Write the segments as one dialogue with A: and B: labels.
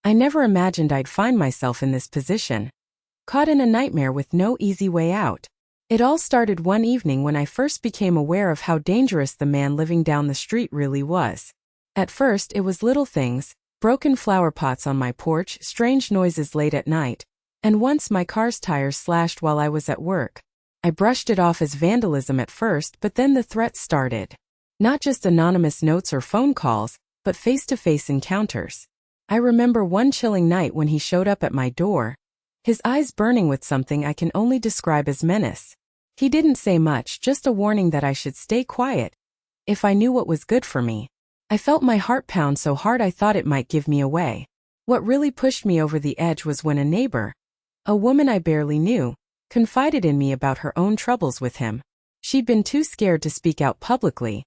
A: I never imagined I'd find myself in this position, caught in a nightmare with no easy way out. It all started one evening when I first became aware of how dangerous the man living down the street really was. At first, it was little things, broken flower pots on my porch, strange noises late at night, and once my car's tires slashed while I was at work. I brushed it off as vandalism at first, but then the threats started. Not just anonymous notes or phone calls, but face-to-face encounters. I remember one chilling night when he showed up at my door, his eyes burning with something I can only describe as menace. He didn't say much, just a warning that I should stay quiet if I knew what was good for me. I felt my heart pound so hard I thought it might give me away. What really pushed me over the edge was when a neighbor, a woman I barely knew, confided in me about her own troubles with him. She'd been too scared to speak out publicly,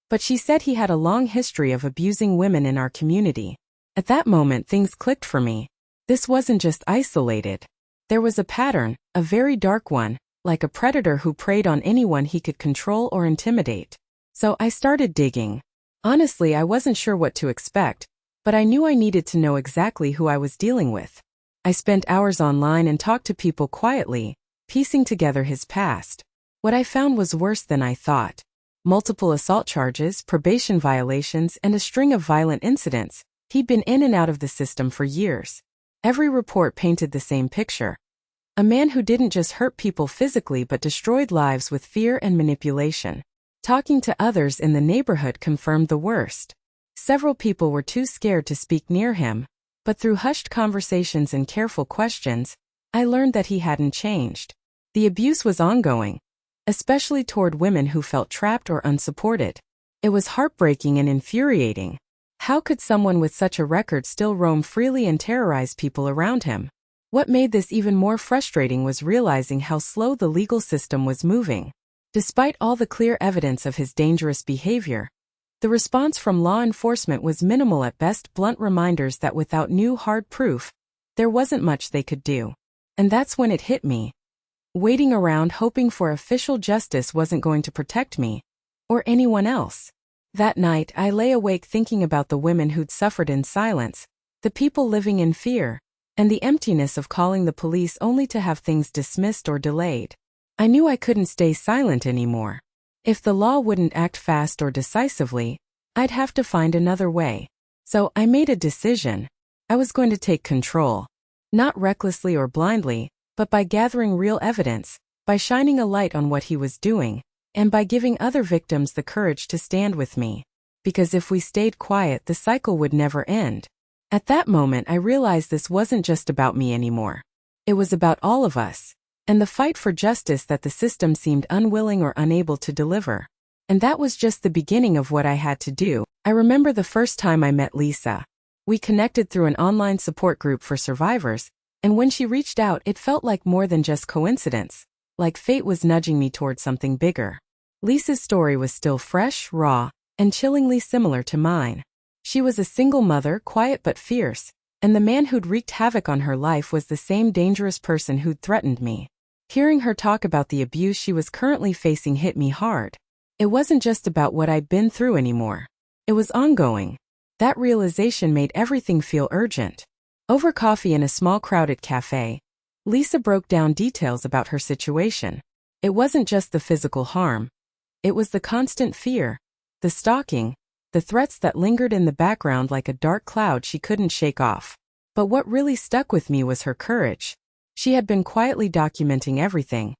A: but she said he had a long history of abusing women in our community. At that moment, things clicked for me. This wasn't just isolated. There was a pattern, a very dark one, like a predator who preyed on anyone he could control or intimidate. So I started digging. Honestly, I wasn't sure what to expect, but I knew I needed to know exactly who I was dealing with. I spent hours online and talked to people quietly, piecing together his past. What I found was worse than I thought. Multiple assault charges, probation violations, and a string of violent incidents. He'd been in and out of the system for years. Every report painted the same picture. A man who didn't just hurt people physically but destroyed lives with fear and manipulation. Talking to others in the neighborhood confirmed the worst. Several people were too scared to speak near him, but through hushed conversations and careful questions, I learned that he hadn't changed. The abuse was ongoing, especially toward women who felt trapped or unsupported. It was heartbreaking and infuriating. How could someone with such a record still roam freely and terrorize people around him? What made this even more frustrating was realizing how slow the legal system was moving. Despite all the clear evidence of his dangerous behavior, the response from law enforcement was minimal at best, blunt reminders that without new hard proof, there wasn't much they could do. And that's when it hit me. Waiting around hoping for official justice wasn't going to protect me, or anyone else. That night, I lay awake thinking about the women who'd suffered in silence, the people living in fear, and the emptiness of calling the police only to have things dismissed or delayed. I knew I couldn't stay silent anymore. If the law wouldn't act fast or decisively, I'd have to find another way. So I made a decision. I was going to take control. Not recklessly or blindly, but by gathering real evidence, by shining a light on what he was doing, and by giving other victims the courage to stand with me. Because if we stayed quiet, the cycle would never end. At that moment, I realized this wasn't just about me anymore. It was about all of us, and the fight for justice that the system seemed unwilling or unable to deliver. And that was just the beginning of what I had to do. I remember the first time I met Lisa. We connected through an online support group for survivors, and when she reached out, it felt like more than just coincidence. Like fate was nudging me towards something bigger. Lisa's story was still fresh, raw, and chillingly similar to mine. She was a single mother, quiet but fierce, and the man who'd wreaked havoc on her life was the same dangerous person who'd threatened me. Hearing her talk about the abuse she was currently facing hit me hard. It wasn't just about what I'd been through anymore. It was ongoing. That realization made everything feel urgent. Over coffee in a small crowded cafe, Lisa broke down details about her situation. It wasn't just the physical harm. It was the constant fear, the stalking, the threats that lingered in the background like a dark cloud she couldn't shake off. But what really stuck with me was her courage. She had been quietly documenting everything.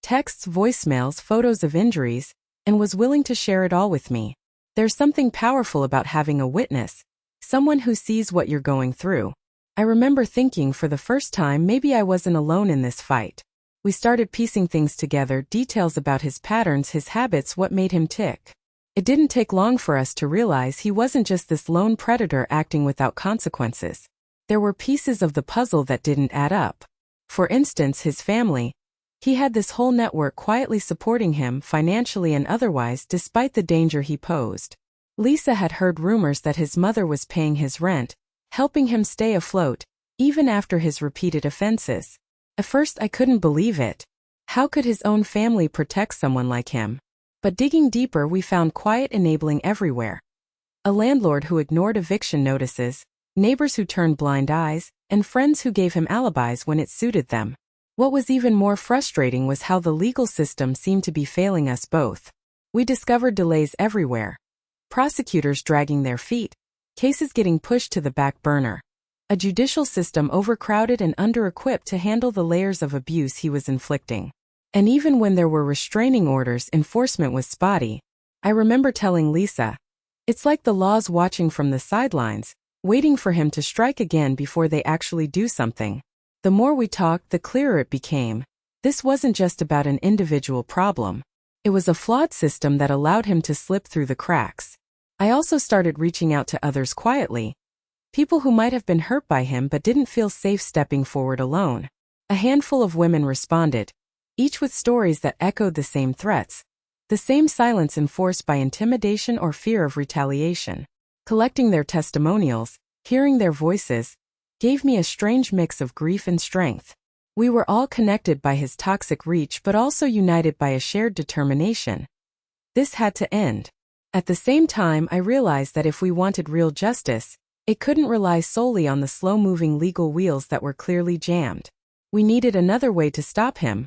A: Texts, voicemails, photos of injuries, and was willing to share it all with me. There's something powerful about having a witness, someone who sees what you're going through. I remember thinking for the first time maybe I wasn't alone in this fight. We started piecing things together, details about his patterns, his habits, what made him tick. It didn't take long for us to realize he wasn't just this lone predator acting without consequences. There were pieces of the puzzle that didn't add up. For instance, his family. He had this whole network quietly supporting him financially and otherwise despite the danger he posed. Lisa had heard rumors that his mother was paying his rent, helping him stay afloat, even after his repeated offenses. At first I couldn't believe it. How could his own family protect someone like him? But digging deeper we found quiet enabling everywhere. A landlord who ignored eviction notices, neighbors who turned blind eyes, and friends who gave him alibis when it suited them. What was even more frustrating was how the legal system seemed to be failing us both. We discovered delays everywhere. Prosecutors dragging their feet, cases getting pushed to the back burner. A judicial system overcrowded and under-equipped to handle the layers of abuse he was inflicting. And even when there were restraining orders, enforcement was spotty. I remember telling Lisa, "It's like the law's watching from the sidelines, waiting for him to strike again before they actually do something." The more we talked, the clearer it became. This wasn't just about an individual problem. It was a flawed system that allowed him to slip through the cracks. I also started reaching out to others quietly. People who might have been hurt by him but didn't feel safe stepping forward alone. A handful of women responded, each with stories that echoed the same threats, the same silence enforced by intimidation or fear of retaliation. Collecting their testimonials, hearing their voices, gave me a strange mix of grief and strength. We were all connected by his toxic reach but also united by a shared determination. This had to end. At the same time, I realized that if we wanted real justice, it couldn't rely solely on the slow-moving legal wheels that were clearly jammed. We needed another way to stop him.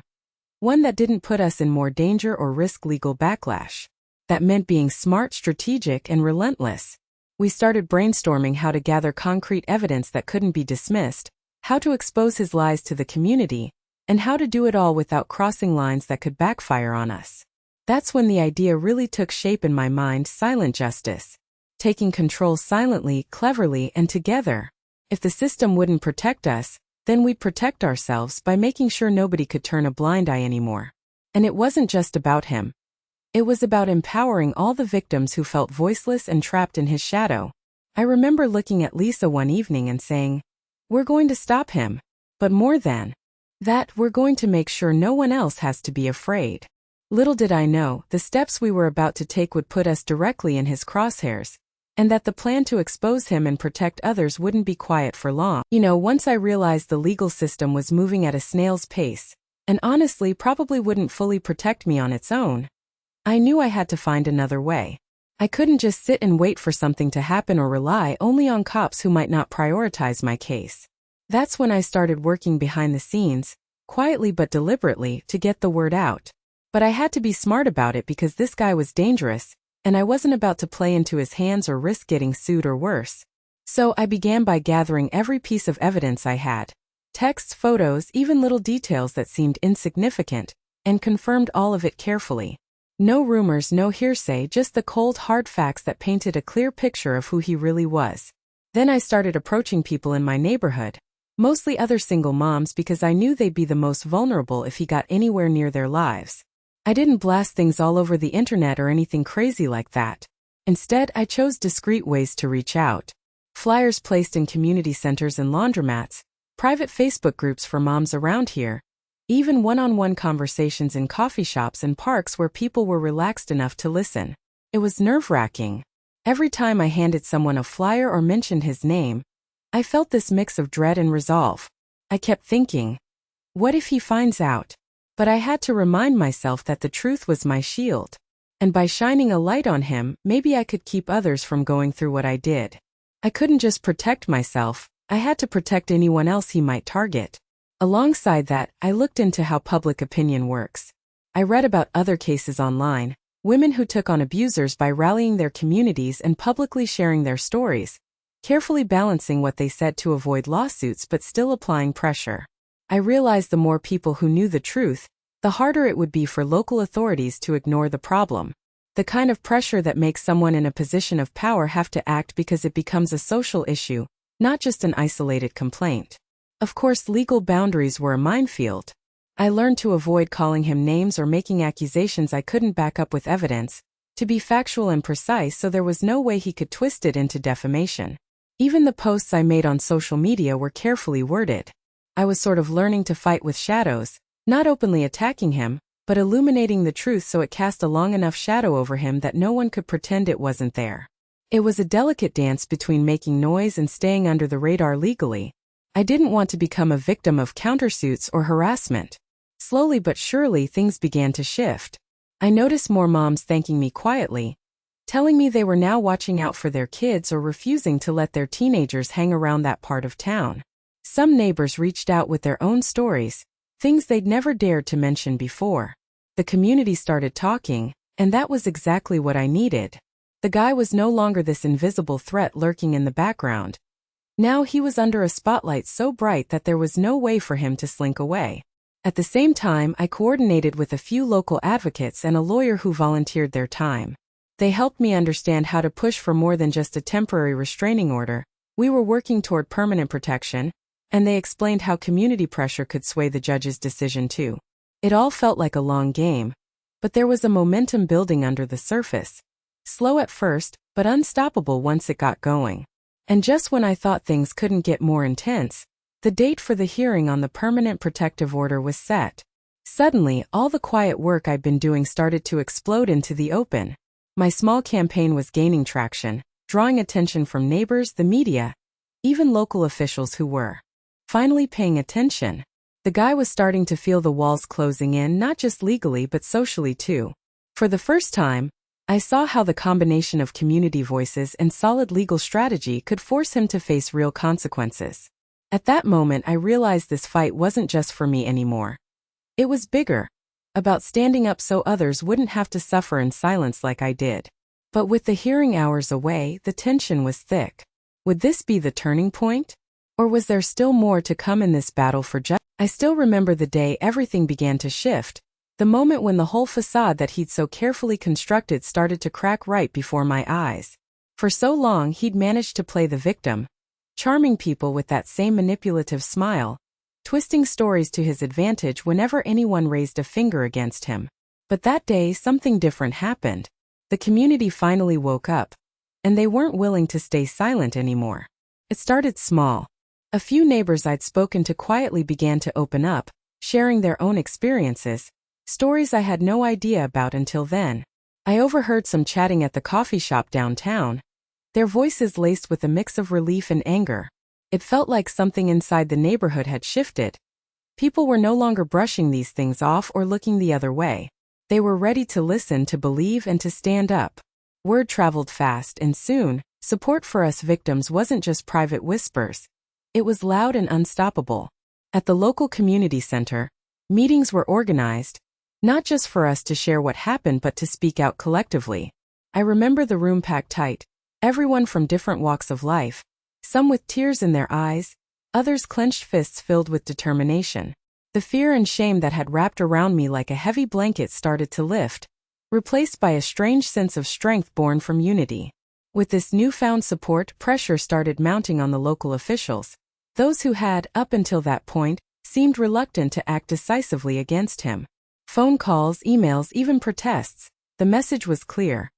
A: One that didn't put us in more danger or risk legal backlash. That meant being smart, strategic, and relentless. We started brainstorming how to gather concrete evidence that couldn't be dismissed, how to expose his lies to the community, and how to do it all without crossing lines that could backfire on us. That's when the idea really took shape in my mind: silent justice. Taking control silently, cleverly, and together. If the system wouldn't protect us, then we'd protect ourselves by making sure nobody could turn a blind eye anymore. And it wasn't just about him. It was about empowering all the victims who felt voiceless and trapped in his shadow. I remember looking at Lisa one evening and saying, "We're going to stop him. But more than that, we're going to make sure no one else has to be afraid." Little did I know, the steps we were about to take would put us directly in his crosshairs, and that the plan to expose him and protect others wouldn't be quiet for long. Once I realized the legal system was moving at a snail's pace, and honestly probably wouldn't fully protect me on its own, I knew I had to find another way. I couldn't just sit and wait for something to happen or rely only on cops who might not prioritize my case. That's when I started working behind the scenes, quietly but deliberately, to get the word out. But I had to be smart about it because this guy was dangerous, and I wasn't about to play into his hands or risk getting sued or worse. So I began by gathering every piece of evidence I had. Texts, photos, even little details that seemed insignificant, and confirmed all of it carefully. No rumors, no hearsay, just the cold, hard facts that painted a clear picture of who he really was. Then I started approaching people in my neighborhood, mostly other single moms, because I knew they'd be the most vulnerable if he got anywhere near their lives. I didn't blast things all over the internet or anything crazy like that. Instead, I chose discreet ways to reach out. Flyers placed in community centers and laundromats, private Facebook groups for moms around here, even one-on-one conversations in coffee shops and parks where people were relaxed enough to listen. It was nerve-wracking. Every time I handed someone a flyer or mentioned his name, I felt this mix of dread and resolve. I kept thinking, what if he finds out? But I had to remind myself that the truth was my shield. And by shining a light on him, maybe I could keep others from going through what I did. I couldn't just protect myself, I had to protect anyone else he might target. Alongside that, I looked into how public opinion works. I read about other cases online, women who took on abusers by rallying their communities and publicly sharing their stories, carefully balancing what they said to avoid lawsuits but still applying pressure. I realized the more people who knew the truth, the harder it would be for local authorities to ignore the problem. The kind of pressure that makes someone in a position of power have to act because it becomes a social issue, not just an isolated complaint. Of course, legal boundaries were a minefield. I learned to avoid calling him names or making accusations I couldn't back up with evidence, to be factual and precise so there was no way he could twist it into defamation. Even the posts I made on social media were carefully worded. I was sort of learning to fight with shadows, not openly attacking him, but illuminating the truth so it cast a long enough shadow over him that no one could pretend it wasn't there. It was a delicate dance between making noise and staying under the radar legally. I didn't want to become a victim of countersuits or harassment. Slowly but surely things began to shift. I noticed more moms thanking me quietly, telling me they were now watching out for their kids or refusing to let their teenagers hang around that part of town. Some neighbors reached out with their own stories, things they'd never dared to mention before. The community started talking, and that was exactly what I needed. The guy was no longer this invisible threat lurking in the background. Now he was under a spotlight so bright that there was no way for him to slink away. At the same time, I coordinated with a few local advocates and a lawyer who volunteered their time. They helped me understand how to push for more than just a temporary restraining order. We were working toward permanent protection, and they explained how community pressure could sway the judge's decision too. It all felt like a long game, but there was a momentum building under the surface. Slow at first, but unstoppable once it got going. And just when I thought things couldn't get more intense, the date for the hearing on the permanent protective order was set. Suddenly, all the quiet work I'd been doing started to explode into the open. My small campaign was gaining traction, drawing attention from neighbors, the media, even local officials who were finally paying attention. The guy was starting to feel the walls closing in, not just legally but socially too. For the first time, I saw how the combination of community voices and solid legal strategy could force him to face real consequences. At that moment, I realized this fight wasn't just for me anymore. It was bigger, about standing up so others wouldn't have to suffer in silence like I did. But with the hearing hours away, the tension was thick. Would this be the turning point? Or was there still more to come in this battle for justice? I still remember the day everything began to shift, the moment when the whole facade that he'd so carefully constructed started to crack right before my eyes. For so long he'd managed to play the victim, charming people with that same manipulative smile, twisting stories to his advantage whenever anyone raised a finger against him. But that day something different happened. The community finally woke up, and they weren't willing to stay silent anymore. It started small. A few neighbors I'd spoken to quietly began to open up, sharing their own experiences, stories I had no idea about until then. I overheard some chatting at the coffee shop downtown, their voices laced with a mix of relief and anger. It felt like something inside the neighborhood had shifted. People were no longer brushing these things off or looking the other way. They were ready to listen, to believe, and to stand up. Word traveled fast, and soon, support for us victims wasn't just private whispers. It was loud and unstoppable. At the local community center, meetings were organized, not just for us to share what happened but to speak out collectively. I remember the room packed tight, everyone from different walks of life, some with tears in their eyes, others clenched fists filled with determination. The fear and shame that had wrapped around me like a heavy blanket started to lift, replaced by a strange sense of strength born from unity. With this newfound support, pressure started mounting on the local officials. Those who had, up until that point, seemed reluctant to act decisively against him. Phone calls, emails, even protests. The message was clear.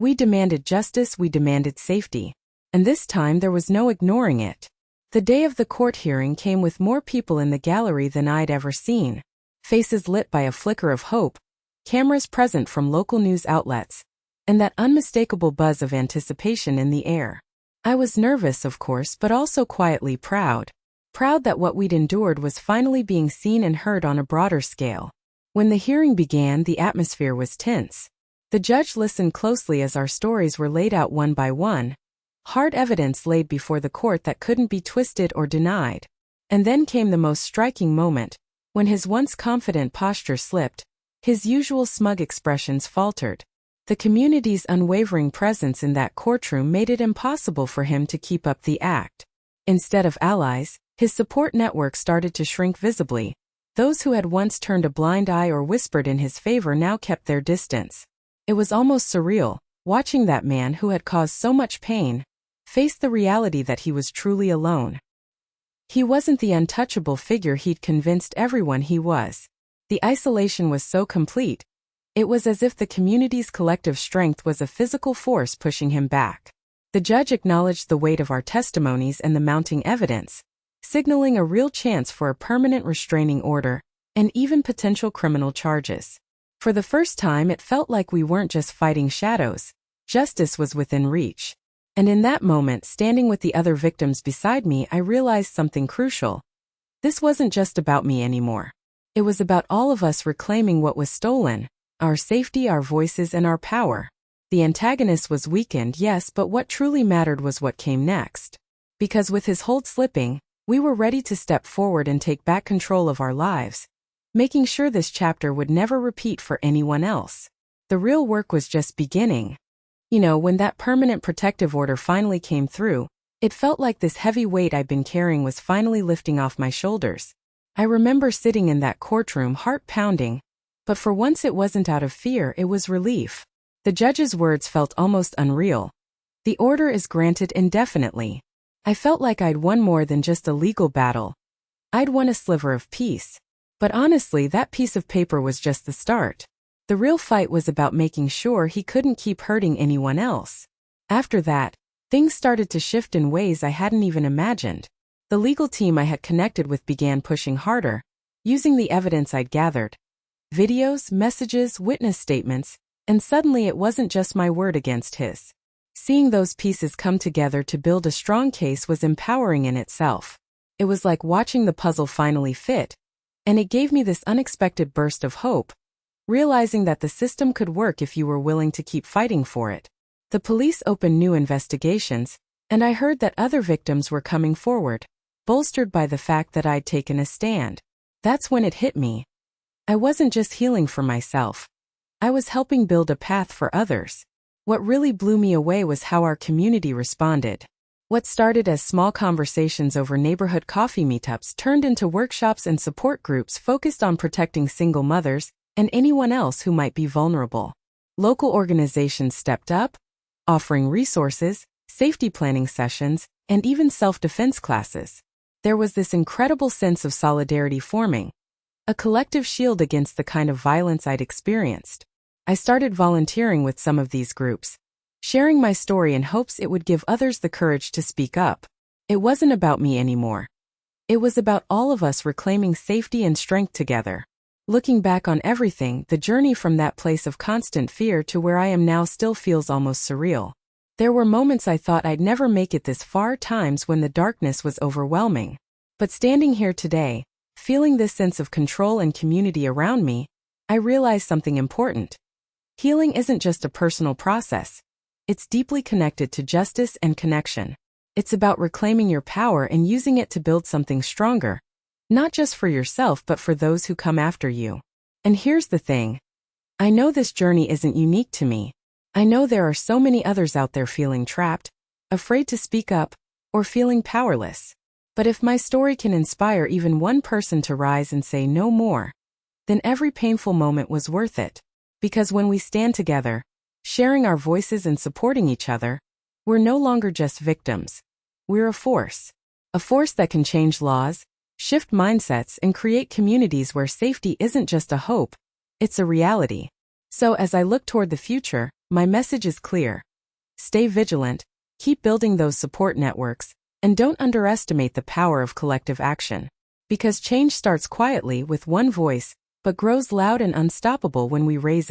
A: We demanded justice, we demanded safety. And this time there was no ignoring it. The day of the court hearing came with more people in the gallery than I'd ever seen. Faces lit by a flicker of hope, cameras present from local news outlets, and that unmistakable buzz of anticipation in the air. I was nervous, of course, but also quietly proud. Proud that what we'd endured was finally being seen and heard on a broader scale. When the hearing began, the atmosphere was tense. The judge listened closely as our stories were laid out one by one, hard evidence laid before the court that couldn't be twisted or denied. And then came the most striking moment, when his once confident posture slipped, his usual smug expressions faltered. The community's unwavering presence in that courtroom made it impossible for him to keep up the act. Instead of allies, his support network started to shrink visibly. Those who had once turned a blind eye or whispered in his favor now kept their distance. It was almost surreal, watching that man who had caused so much pain face the reality that he was truly alone. He wasn't the untouchable figure he'd convinced everyone he was. The isolation was so complete, it was as if the community's collective strength was a physical force pushing him back. The judge acknowledged the weight of our testimonies and the mounting evidence, signaling a real chance for a permanent restraining order and even potential criminal charges. For the first time, it felt like we weren't just fighting shadows. Justice was within reach. And in that moment, standing with the other victims beside me, I realized something crucial. This wasn't just about me anymore. It was about all of us reclaiming what was stolen, our safety, our voices, and our power. The antagonist was weakened, yes, but what truly mattered was what came next. Because with his hold slipping, we were ready to step forward and take back control of our lives, making sure this chapter would never repeat for anyone else. The real work was just beginning. When that permanent protective order finally came through, it felt like this heavy weight I'd been carrying was finally lifting off my shoulders. I remember sitting in that courtroom, heart pounding, but for once it wasn't out of fear, it was relief. The judge's words felt almost unreal. The order is granted indefinitely. I felt like I'd won more than just a legal battle. I'd won a sliver of peace. But honestly, that piece of paper was just the start. The real fight was about making sure he couldn't keep hurting anyone else. After that, things started to shift in ways I hadn't even imagined. The legal team I had connected with began pushing harder, using the evidence I'd gathered. Videos, messages, witness statements, and suddenly it wasn't just my word against his. Seeing those pieces come together to build a strong case was empowering in itself. It was like watching the puzzle finally fit, and it gave me this unexpected burst of hope, realizing that the system could work if you were willing to keep fighting for it. The police opened new investigations, and I heard that other victims were coming forward, bolstered by the fact that I'd taken a stand. That's when it hit me. I wasn't just healing for myself. I was helping build a path for others. What really blew me away was how our community responded. What started as small conversations over neighborhood coffee meetups turned into workshops and support groups focused on protecting single mothers and anyone else who might be vulnerable. Local organizations stepped up, offering resources, safety planning sessions, and even self-defense classes. There was this incredible sense of solidarity forming, a collective shield against the kind of violence I'd experienced. I started volunteering with some of these groups, sharing my story in hopes it would give others the courage to speak up. It wasn't about me anymore. It was about all of us reclaiming safety and strength together. Looking back on everything, the journey from that place of constant fear to where I am now still feels almost surreal. There were moments I thought I'd never make it this far, times when the darkness was overwhelming. But standing here today, feeling this sense of control and community around me, I realized something important. Healing isn't just a personal process. It's deeply connected to justice and connection. It's about reclaiming your power and using it to build something stronger, not just for yourself but for those who come after you. And here's the thing. I know this journey isn't unique to me. I know there are so many others out there feeling trapped, afraid to speak up, or feeling powerless. But if my story can inspire even one person to rise and say no more, then every painful moment was worth it. Because when we stand together, sharing our voices and supporting each other, we're no longer just victims. We're a force that can change laws, shift mindsets, and create communities where safety isn't just a hope, it's a reality. So as I look toward the future, my message is clear. Stay vigilant, keep building those support networks, and don't underestimate the power of collective action. Because change starts quietly with one voice, but grows loud and unstoppable when we raise